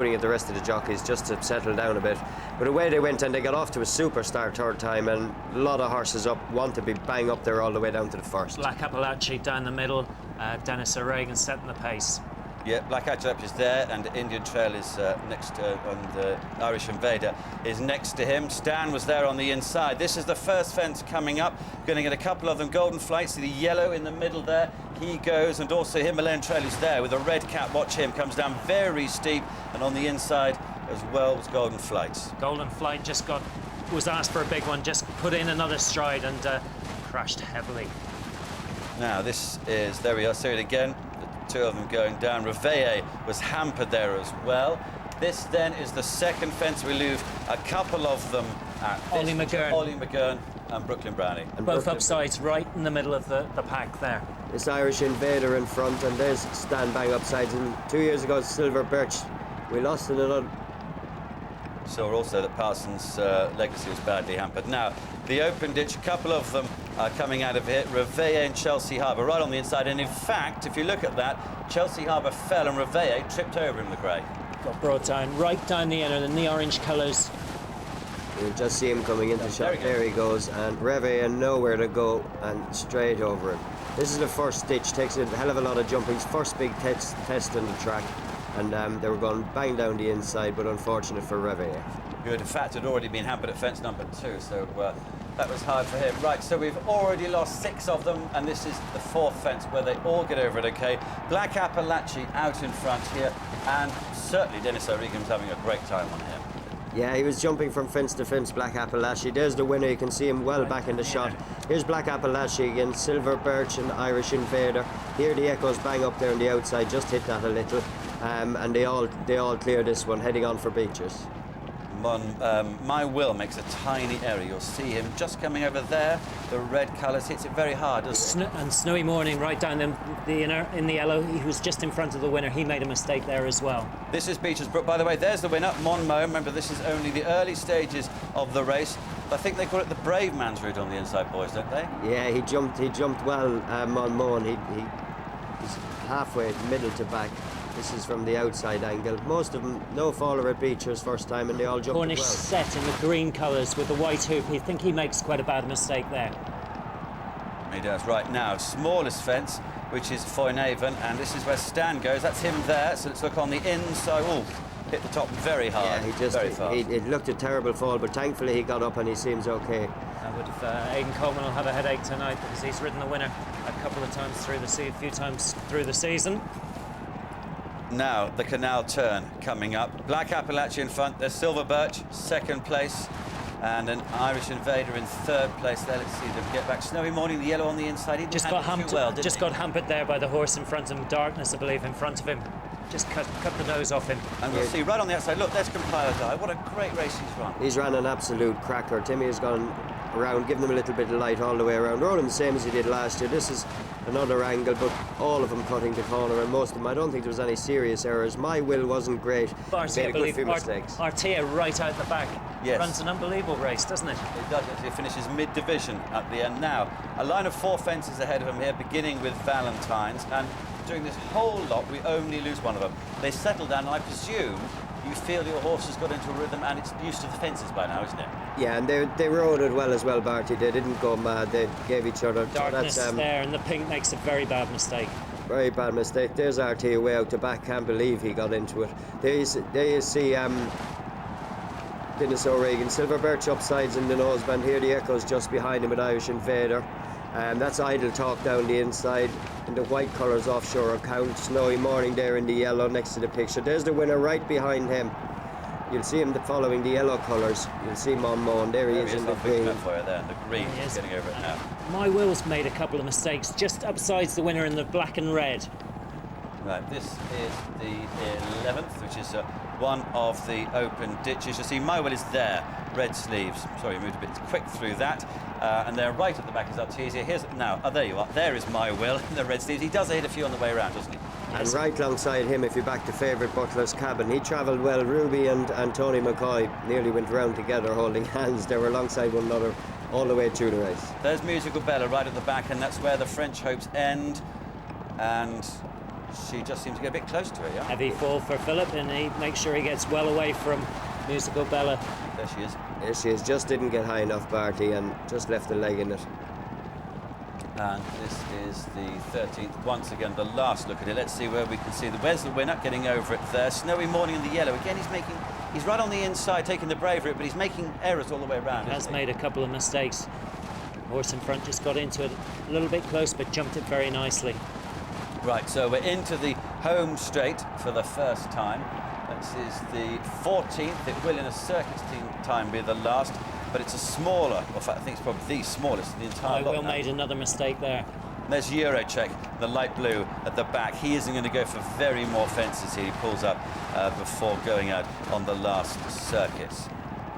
at the rest of the jockeys just to settle down a bit. But away they went, and they got off to a superstar third time, and a lot of horses want to be bang up there all the way down to the first. Black Appalachian down the middle, Dennis O'Regan setting the pace. Yeah, Black Appalachian is there, and Indian Trail is next and the Irish Invader is next to him. Stan was there on the inside. This is the first fence coming up. Going to get a couple of them. Golden Flight, see the yellow in the middle there. He goes, and also Himalayan Trail is there with a red cap. Watch him, comes down very steep, and on the inside as well was Golden Flight. Golden Flight was asked for a big one, just put in another stride and crashed heavily. Now this is, there we are, see it again. Two of them going down. Reveille was hampered there as well. This then is the second fence. We lose a couple of them at Ollie McGurn. Ollie McGurn and Brooklyn Brownie. And both upsides right in the middle of the pack there. This Irish Invader in front, and there's Stan bang upsides. And 2 years ago, Silver Birch, we lost in another. Saw also that Parsons' legacy was badly hampered. Now, the open ditch, a couple of them are coming out of here. Reveille and Chelsea Harbour right on the inside. And in fact, if you look at that, Chelsea Harbour fell and Reveille tripped over in the grey. Got brought down, right down the inner, in the orange colours. You just see him coming into shot. There he goes, and Reveille nowhere to go, and straight over him. This is the first ditch, takes a hell of a lot of jumping. His first big test on the track, and they were going bang down the inside, but unfortunate for Reveille. Who in fact had already been hampered at fence number 2, so that was hard for him. Right, so we've already lost 6 of them, and this is the 4th fence where they all get over it okay. Black Appalachian out in front here, and certainly Dennis O'Regan's having a great time on him. Yeah, he was jumping from fence to fence, Black Appalachian. There's the winner, you can see him well back in the shot. Here's Black Appalachian again, Silver Birch and Irish Invader. Here the Echoes bang up there on the outside, just hit that a little. And they all clear this one, heading on for Beechers. My Will makes a tiny error. You'll see him just coming over there. The red colours hits it very hard, doesn't it? And Snowy Morning right down the inner in the yellow. He was just in front of the winner. He made a mistake there as well. This is Beechers Brook, by the way. There's the winner, Monmo. Remember, this is only the early stages of the race. I think they call it the brave man's route on the inside, boys, don't they? Yeah, he jumped well, Monmo, and he's halfway, middle to back. This is from the outside angle. Most of them, no faller at Beechers first time, and they all jumped Cornish well. set in the green colours with the white hoop. I think he makes quite a bad mistake there. He does. Right now, smallest fence, which is Foynaven, and this is where Stan goes. That's him there, so let's look on the inside. Oh, hit the top very hard. Yeah, very fast. It looked a terrible fall, but thankfully he got up and he seems okay. Aidan Coleman will have a headache tonight because he's ridden the winner a couple of times through a few times through the season. Now, the Canal Turn coming up. Black Appalachian in front. There's Silver Birch, 2nd place. And an Irish Invader in 3rd place there. Let's see them get back. Snowy Morning, the yellow on the inside. He just got hampered there by the horse in front of him. Darkness, I believe, in front of him. Just cut the nose off him. And we'll see right on the outside. Look, there's Compiler Die. What a great race he's run. He's ran an absolute cracker. Timmy has gone around, giving him a little bit of light all the way around. Rolling the same as he did last year. This is another angle, but all of them cutting the corner, and most of them, I don't think there was any serious errors. My Will wasn't great. Barty, I believe, Artea right out the back. Yes. Runs an unbelievable race, doesn't it? It does. He finishes mid-division at the end. Now, a line of 4 fences ahead of him here, beginning with Valentine's, and during this whole lot, we only lose one of them. They settle down, and I presume you feel your horse has got into a rhythm and it's used to the fences by now, isn't it? Yeah, and they rode it well as well, Barty. They didn't go mad. They gave each other... Darkness there, and the pink makes a very bad mistake. Very bad mistake. There's RT way out the back. Can't believe he got into it. There you see Dennis O'Regan. Silver Birch upsides in the noseband. Here the Echoes just behind him with Irish Invader. That's Idle Talk down the inside. In the white colours offshore account. Snowy Morning there in the yellow next to the picture. There's the winner right behind him. You'll see him following the yellow colours. You'll see Monmo, and there he is in the green. For you there. The green is getting over it now. My Will's made a couple of mistakes just upsides the winner in the black and red. Right, this is the 11th, which is one of the open ditches. You see, My Will is there, red sleeves. Sorry, moved a bit quick through that. And there, right at the back is Artesia. Here's now. Oh, there you are. There is My Will in the red sleeves. He does hit a few on the way around, doesn't he? And right alongside him, if you back to favourite Butler's Cabin, he travelled well. Ruby and Tony McCoy nearly went round together holding hands. They were alongside one another all the way through the race. There's Musical Bella right at the back, and that's where the French hopes end. And she just seems to get a bit close to her, yeah? Heavy fall for Philip, and he makes sure he gets well away from Musical Bella. There she is. There she is, just didn't get high enough, Barty, and just left the leg in it. And this is the 13th. Once again, the last look at it. Let's see where we can see where's the winner getting over it there. Snowy Morning in the yellow. Again, he's right on the inside, taking the bravery, but he's making errors all the way around. He has made a couple of mistakes. Horse in front just got into it a little bit close, but jumped it very nicely. Right, so we're into the home straight for the first time. This is the 14th. It will, in a circuit time, be the last, but it's a smaller, in fact, I think it's probably the smallest in the entire lot Will now. made another mistake there. There's Eurocheck, the light blue at the back. He isn't going to go for very more fences here. He pulls up before going out on the last circuit.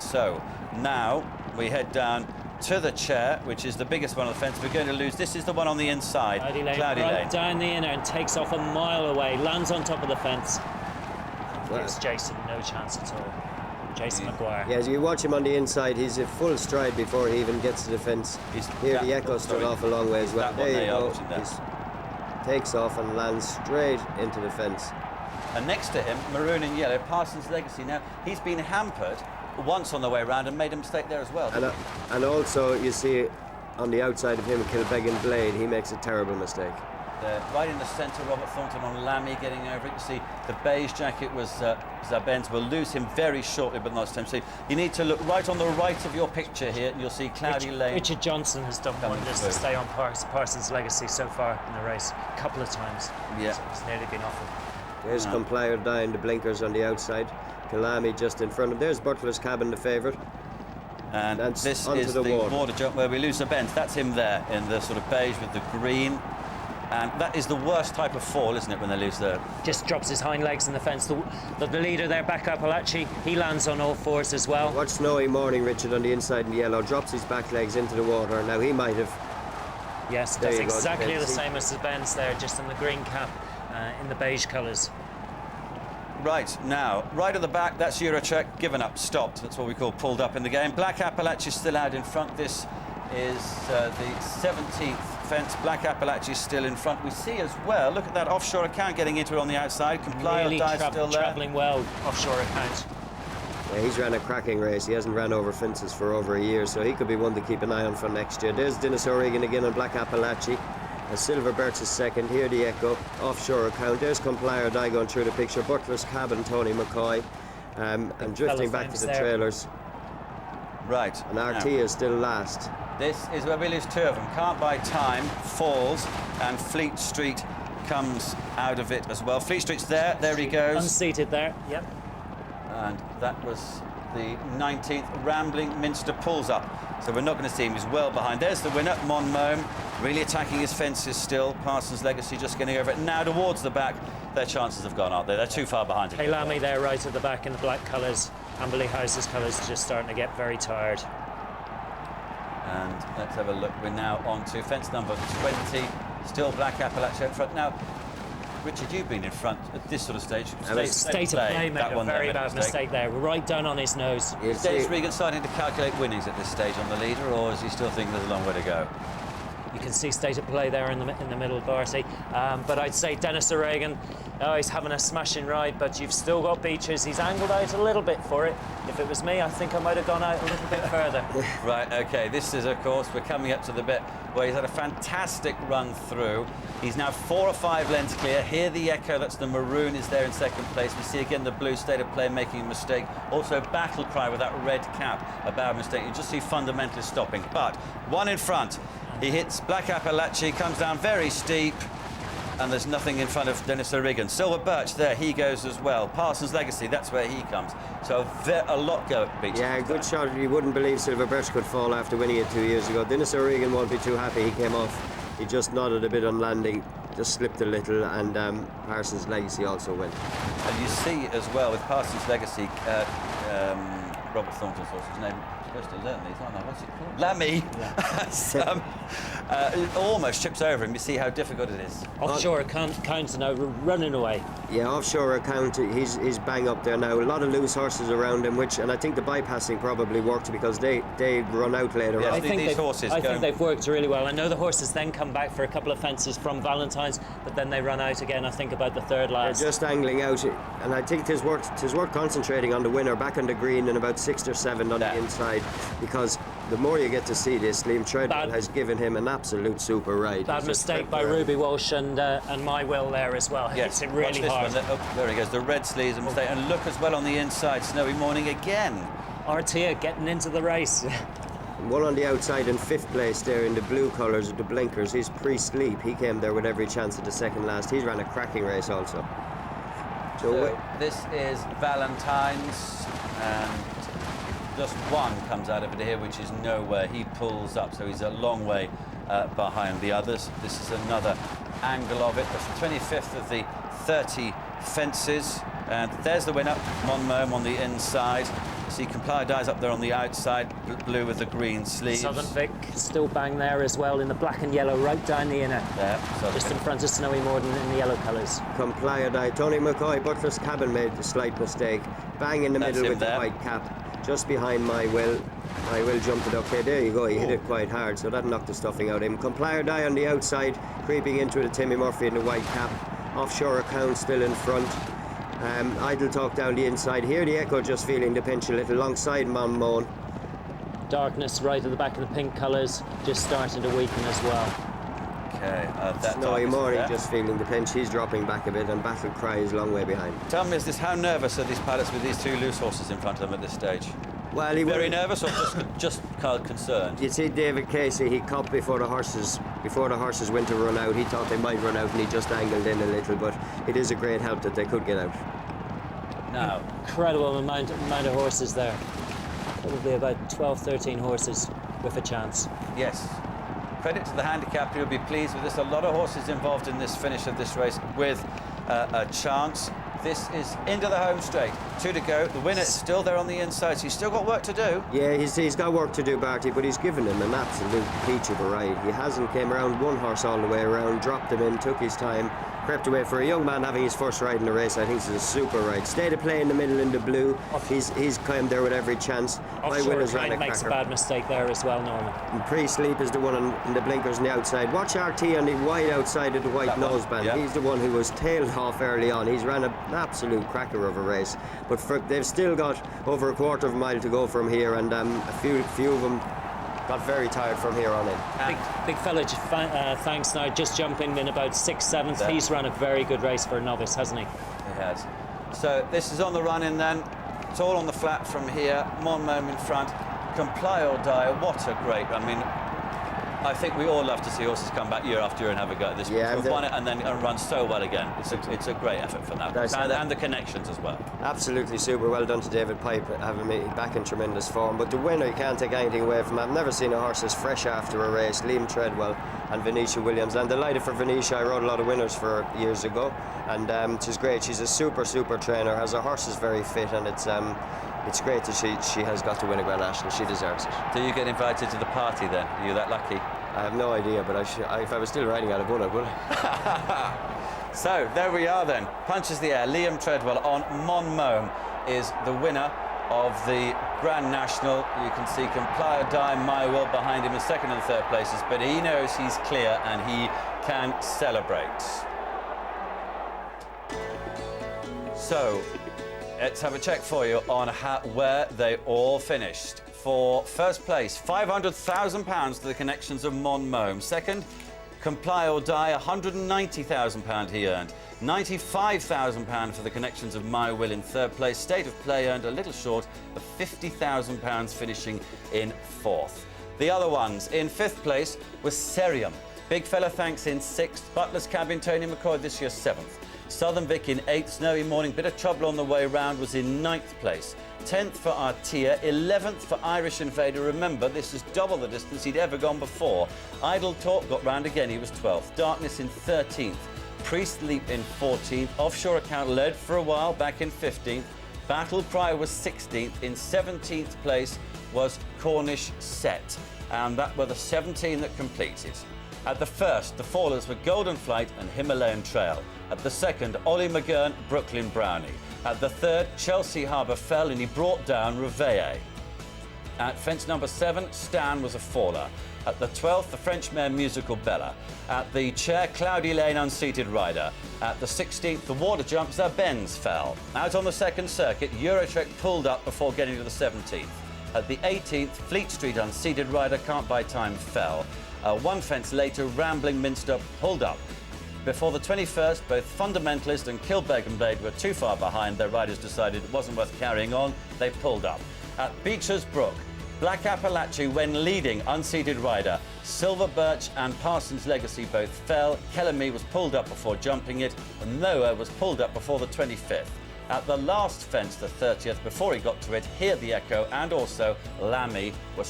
So now we head down to the chair, which is the biggest one on the fence. We're going to lose. This is the one on the inside. Cloudy Lane. Down the inner and takes off a mile away. Lands on top of the fence. Gives Jason no chance at all. Jason Maguire. Yeah, as you watch him on the inside, he's at full stride before he even gets to the fence. The Echo stood off a long way as well. There you go. He takes off and lands straight into the fence. And next to him, maroon and yellow, Parsons Legacy. Now, he's been hampered once on the way around and made a mistake there as well. And also, you see on the outside of him, Kilbeggan Blade, he makes a terrible mistake. Right in the centre, Robert Thornton on Lammy getting over it. You see the beige jacket was Zabenz. We'll lose him very shortly, but not this time. So you need to look right on the right of your picture here, and you'll see Cloudy Lane. Richard Johnson has done wonders to stay on Parsons Legacy so far in the race, a couple of times. Yeah. So he's nearly been offered. There's Complier down the blinkers on the outside. Kalami just in front of. There's Butler's Cabin, the favourite. And that's this onto is the water jump where we lose Zabenz. That's him there in the sort of beige with the green. And that is the worst type of fall, isn't it, when they lose the... Just drops his hind legs in the fence. The leader there, back up, Appalachi, he lands on all fours as well. Watch Snowy Morning, Richard, on the inside in the yellow, drops his back legs into the water. Now he might have... Yes, does exactly the same as the Benz there, just in the green cap, in the beige colours. Right, now, right at the back, that's Eurocheck, given up, stopped. That's what we call pulled up in the game. Black Appalachia still out in front. This is the 17th fence. Black Appalachia still in front. We see as well, look at that offshore account getting into it on the outside. Comply really or Die still there. Travelling well, offshore account. Yeah, he's ran a cracking race. He hasn't ran over fences for over a year, so he could be one to keep an eye on for next year. There's Dennis O'Regan again on Black Appalachia. Silver Birch is second. Here the Echo, offshore account. There's Comply or Die going through the picture. Butler's Cabin, Tony McCoy. And drifting back to the trailers. Right. And RT is still last. This is where we lose two of them. Can't Buy Time falls, and Fleet Street comes out of it as well. Fleet Street's there he goes. Unseated there, yep. And that was the 19th. Rambling Minster pulls up, so we're not going to see him. He's well behind. There's the winner, Monmouth, really attacking his fences still. Parsons Legacy just getting over it. Now towards the back, their chances have gone, aren't they? They're too far behind. Lamy there right at the back in the black colours. Amberley House's colours just starting to get very tired. And let's have a look. We're now on to fence number 20. Still Black Appalachia in front. Now, Richard, you've been in front at this sort of stage. State of Play made a very bad mistake there, right down on his nose. Is Dennis Regan starting to calculate winnings at this stage on the leader, or is he still thinking there's a long way to go? You can see State of Play there in the middle, Barty. But I'd say Dennis O'Regan, he's having a smashing ride, but you've still got Beeches. He's angled out a little bit for it. If it was me, I think I might have gone out a little bit further. Right, OK, this is, of course, we're coming up to the bit where he's had a fantastic run through. He's now 4 or 5 lengths clear. Here the Echo, that's the maroon, is there in second place. We see again the blue State of Play making a mistake. Also Battle Cry with that red cap, a bad mistake. You just see fundamentally stopping. But one in front. He hits Black Appalachia, comes down very steep, and there's nothing in front of Dennis O'Regan. Silver Birch, there he goes as well. Parsons Legacy, that's where he comes. So a lot go at Beach. Yeah, good shot. You wouldn't believe Silver Birch could fall after winning it 2 years ago. Dennis O'Regan won't be too happy. He came off. He just nodded a bit on landing, just slipped a little, and Parsons Legacy also went. And you see as well with Parsons Legacy, Robert Thornton's horse's name. I'm supposed to learn these, aren't I? What's it called? Lammy. Almost trips over him. You see how difficult it is. Offshore account now running away. Yeah, offshore account, he's bang up there now. A lot of loose horses around him, and I think the bypassing probably worked because they run out later Yes, on. I think they've worked really well. I know the horses then come back for a couple of fences from Valentine's, but then they run out again, I think, about the third last. They're just angling out, and I think it is worth concentrating on the winner back on the green and about 6 or 7 on the inside, because the more you get to see this, Liam Treadwell has given him an absolute super ride. Bad mistake by Ruby Walsh and My Will there as well. Yes, Hits it really hard. There he goes, the red sleeves, a mistake. And look as well on the inside, Snowy Morning again. Artia getting into the race. One on the outside in 5th place there in the blue colours with the blinkers. He's pre-sleep. He came there with every chance at the second last. He's ran a cracking race also. So this is Valentine's, and just one comes out of it here, which is Nowhere. He pulls up, so he's a long way behind the others. This is another angle of it. That's the 25th of the 30 fences, and there's the winner, Monmouth on the inside. See Comply or Die's up there on the outside, blue with the green sleeves. Southern Vic still bang there as well in the black and yellow right down the inner. There, just in front of Snowy Morden in the yellow colours. Comply or Die. Tony McCoy, Butler's Cabin, made the slight mistake. Bang in the middle with the white cap, just behind My Will. My Will jumped it up. Okay, there you go. He hit it quite hard, so that knocked the stuffing out of him. Comply or Die on the outside, creeping into it, Timmy Murphy in the white cap. Offshore account still in front. Idle Talk down the inside. Here the Echo just feeling the pinch a little alongside Monmouth. Darkness right at the back of the pink colours, just starting to weaken as well. Okay, that Snowy Morning just feeling the pinch. He's dropping back a bit, and Battle Cry is a long way behind. Tell me, how nervous are these pilots with these two loose horses in front of them at this stage? Well, he very nervous, or just kind of concerned? You see, David Casey, he copped before the horses went to run out. He thought they might run out, and he just angled in a little. But it is a great help that they could get out. Now, incredible amount of horses there. Probably about 12, 13 horses with a chance. Yes. Credit to the handicapper, you'll be pleased with this. A lot of horses involved in this finish of this race with a chance. This is into the home straight. 2 to go. The winner is still there on the inside, so he's still got work to do. Yeah, he's got work to do, Barty, but he's given him an absolute peach of a ride. He hasn't came around one horse all the way around, dropped him in, took his time, crept away. For a young man having his first ride in the race, I think this is a super ride. Stayed to play in the middle in the blue. He's climbed there with every chance. Offshore account makes a bad mistake there as well, Norman. And Pre-Sleep is the one in the blinkers on the outside. Watch RT on the wide outside of the white noseband. Yeah. He's the one who was tailed off early on. He's ran an absolute cracker of a race. But they've still got over a quarter of a mile to go from here, and a few of them got very tired from here on in. Big fella, thanks now, just jumping in about 6th, 7th. He's run a very good race for a novice, hasn't he? He has. So this is on the run in then. It's all on the flat from here. Monmouth in front. Comply or Die. What a great, I mean, I think we all love to see horses come back year after year and have a go at this. Yeah, we've won it and then run so well again. It's a great effort for that. And the connections as well. Absolutely super. Well done to David Pipe, having me back in tremendous form. But the winner, you can't take anything away from him. I've never seen a horse as fresh after a race. Liam Treadwell and Venetia Williams. I'm delighted for Venetia. I rode a lot of winners for her years ago, and she's great. She's a super trainer. Has her horses very fit, and it's great that she has got to win a Grand National. She deserves it. Do you get invited to the party then? Are you that lucky? I have no idea, but if I was still riding, I'd have won it, would I? So there we are then. Punches the air. Liam Treadwell on Monmouth is the winner of the Grand National. You can see Comply or Die, My Will behind him in 2nd and 3rd places, but he knows he's clear and he can celebrate. So let's have a check for you on where they all finished. For first place, £500,000 to the connections of Monmouth. Second, Comply or Die, £190,000 he earned. £95,000 for the connections of My Will in 3rd place. State of Play earned a little short of £50,000, finishing in 4th. The other ones in 5th place was Serium. Big Fella Thanks in 6th. Butler's Cabin, Tony McCoy this year 7th. Southern Vic in 8th. Snowy Morning, bit of trouble on the way round, was in 9th place. 10th for Artia, 11th for Irish Invader. Remember, this is double the distance he'd ever gone before. Idle Talk got round again, he was 12th. Darkness in 13th. Pre-Sleep in 14th. Offshore Account led for a while, back in 15th. Battle Cry was 16th. In 17th place was Cornish Set. And that were the 17 that completed. At the first, the fallers were Golden Flight and Himalayan Trail. At the second, Ollie McGurn, Brooklyn Brownie. At the third, Chelsea Harbour fell and he brought down Reveille. At fence number 7, Stan was a faller. At the 12th, the French mare Musical Bella. At the chair, Cloudy Lane Unseated Rider. At the 16th, the water jump, Zabenz fell. Out on the second circuit, Eurotrek pulled up before getting to the 17th. At the 18th, Fleet Street Unseated Rider, Can't Buy Time fell. One fence later, Rambling Minster pulled up. Before the 21st, both Fundamentalist and Kilbeggan Blade were too far behind. Their riders decided it wasn't worth carrying on. They pulled up. At Beecher's Brook, Black Appalachie, when leading Unseated Rider, Silver Birch and Parsons Legacy both fell. Kellerme was pulled up before jumping it, and Noah was pulled up before the 25th. At the last fence, the 30th, before he got to it, Hear the Echo and also Lammy were